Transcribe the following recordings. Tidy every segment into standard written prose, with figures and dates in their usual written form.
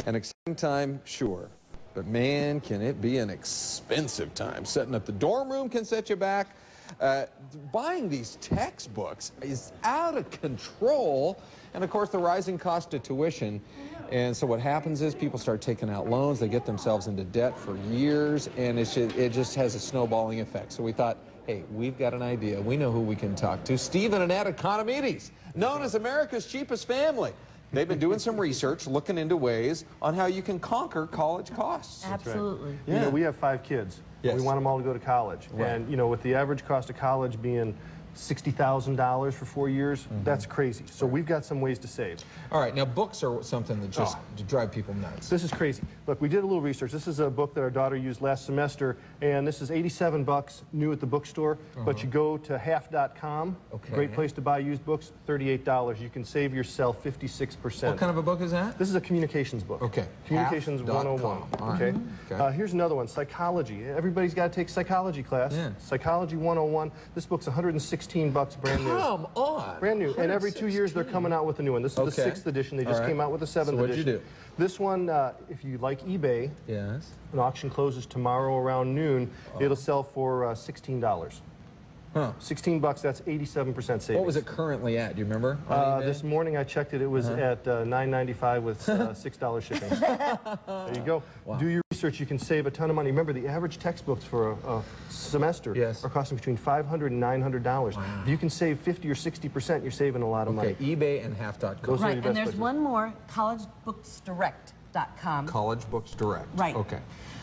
An exciting time, sure. But man, can it be an expensive time. Setting up the dorm room can set you back. Buying these textbooks is out of control. And of course, the rising cost of tuition. And so what happens is people start taking out loans. They get themselves into debt for years. And it just has a snowballing effect. So we thought, hey, we've got an idea. We know who we can talk to. Steve and Annette Economides, known as America's cheapest family. They've been doing some research, looking into ways on how you can conquer college costs. Absolutely. Right. Yeah. You know, we have 5 kids. Yes. We want them all to go to college. Right. And, you know, with the average cost of college being $60,000 for 4 years, that's crazy. So we've got some ways to save. All right, now books are something that just drive people nuts. This is crazy. Look, we did a little research. This is a book that our daughter used last semester, and this is $87 new at the bookstore. But you go to half.com, great place to buy used books, $38. You can save yourself 56%. What kind of a book is that? This is a communications book. Okay. Communications 101. Right. Okay. Here's another one, psychology. Everybody's got to take psychology class. Yeah. Psychology 101. This book's $116 brand new. Come on. Brand new. And every 2 years they're coming out with a new one. This is the 6th edition. They just came out with the 7th edition. So what'd you do? This one, if you like eBay, yes, an auction closes tomorrow around noon. It'll sell for $16. Huh. $16, that's 87% savings. What was it currently at? Do you remember? This morning I checked it. It was at $9.95 with $6 shipping. There you go. Wow. Do your research. You can save a ton of money. Remember, the average textbooks for a semester are costing between $500 and $900. Wow. If you can save 50 or 60%, you're saving a lot of money. eBay and half.com. Right, and there's one more, collegebooksdirect.com. College Books Direct. Right. Okay.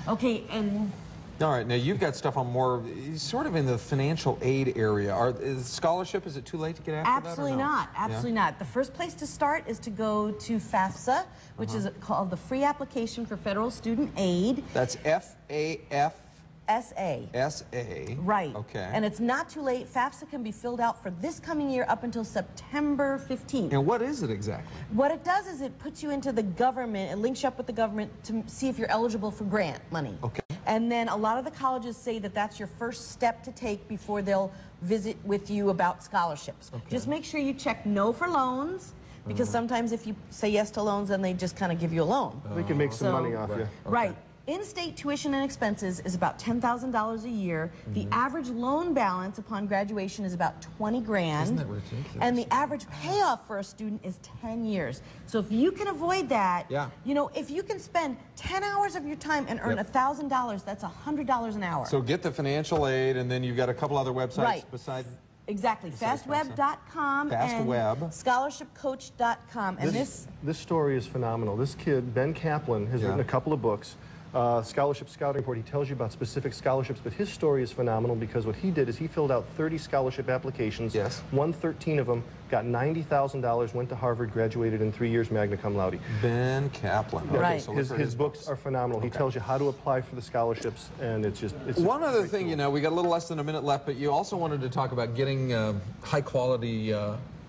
Okay, and... All right, now you've got stuff on more, sort of in the financial aid area. Is scholarship, is it too late to get after Absolutely that? Not. Absolutely not. The first place to start is to go to FAFSA, which is called the Free Application for Federal Student Aid. That's F-A-F... S-A. S-A. Right. Okay. And it's not too late. FAFSA can be filled out for this coming year up until September 15th. And what is it exactly? What it does is it puts you into the government, it links you up with the government to see if you're eligible for grant money. Okay. And then a lot of the colleges say that that's your first step to take before they'll visit with you about scholarships. Okay. Just make sure you check no for loans, because sometimes if you say yes to loans, then they just kind of give you a loan. They can make some money off you. Right. In-state tuition and expenses is about $10,000 a year. The average loan balance upon graduation is about 20 grand. Isn't that ridiculous? And the average payoff for a student is 10 years. So if you can avoid that, you know, if you can spend 10 hours of your time and earn $1,000, that's $100 an hour. So get the financial aid, and then you've got a couple other websites besides... Exactly. Fastweb.com and scholarshipcoach.com. And this story is phenomenal. This kid, Ben Kaplan, has written a couple of books. Scholarship Scouting Report. He tells you about specific scholarships, but his story is phenomenal because what he did is he filled out 30 scholarship applications. Yes. Won 13 of them, got $90,000, went to Harvard, graduated in 3 years, magna cum laude. Ben Kaplan. Right. So his books are phenomenal. He tells you how to apply for the scholarships, and it's one other thing, you know, we got a little less than a minute left, but you also wanted to talk about getting high quality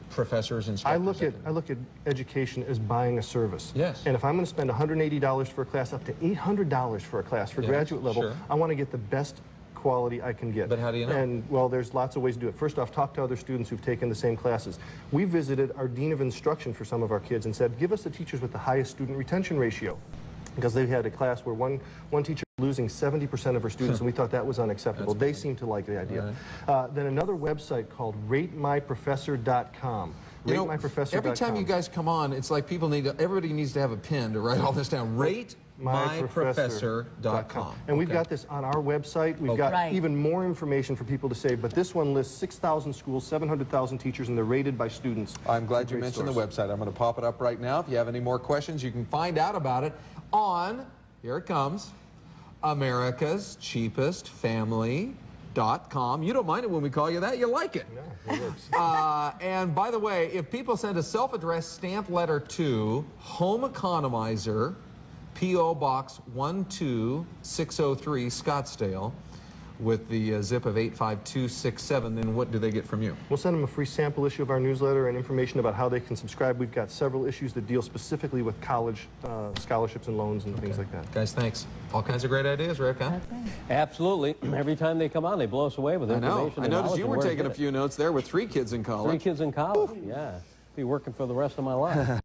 professors and instructors. I look at education as buying a service. Yes. And if I'm going to spend $180 for a class, up to $800 for a class for graduate level, I want to get the best quality I can get. But how do you know? And, well, there's lots of ways to do it. First off, talk to other students who've taken the same classes. We visited our dean of instruction for some of our kids and said, give us the teachers with the highest student retention ratio. Because they had a class where one teacher was losing 70% of her students, and we thought that was unacceptable. They seemed to like the idea. Then another website called RateMyProfessor.com. You know, every time you guys come on, it's like everybody needs to have a pen to write all this down. RateMyProfessor.com. And we've got this on our website. We've got even more information for people to save, but this one lists 6,000 schools, 700,000 teachers, and they're rated by students. I'm glad you mentioned the website. I'm going to pop it up right now. If you have any more questions, you can find out about it on, here it comes, America's Cheapest Family.com. You don't mind it when we call you that. You like it. No, it works. And by the way, if people send a self-addressed stamped letter to Home Economizer, P.O. Box 12603, Scottsdale, with the zip of 85267, then what do they get from you? We'll send them a free sample issue of our newsletter and information about how they can subscribe. We've got several issues that deal specifically with college scholarships and loans and things like that. Guys, thanks. All kinds of great ideas, Rick, huh? Absolutely. Every time they come on, they blow us away with information. I noticed you were taking a few notes there with 3 kids in college. 3 kids in college, yeah. Be working for the rest of my life.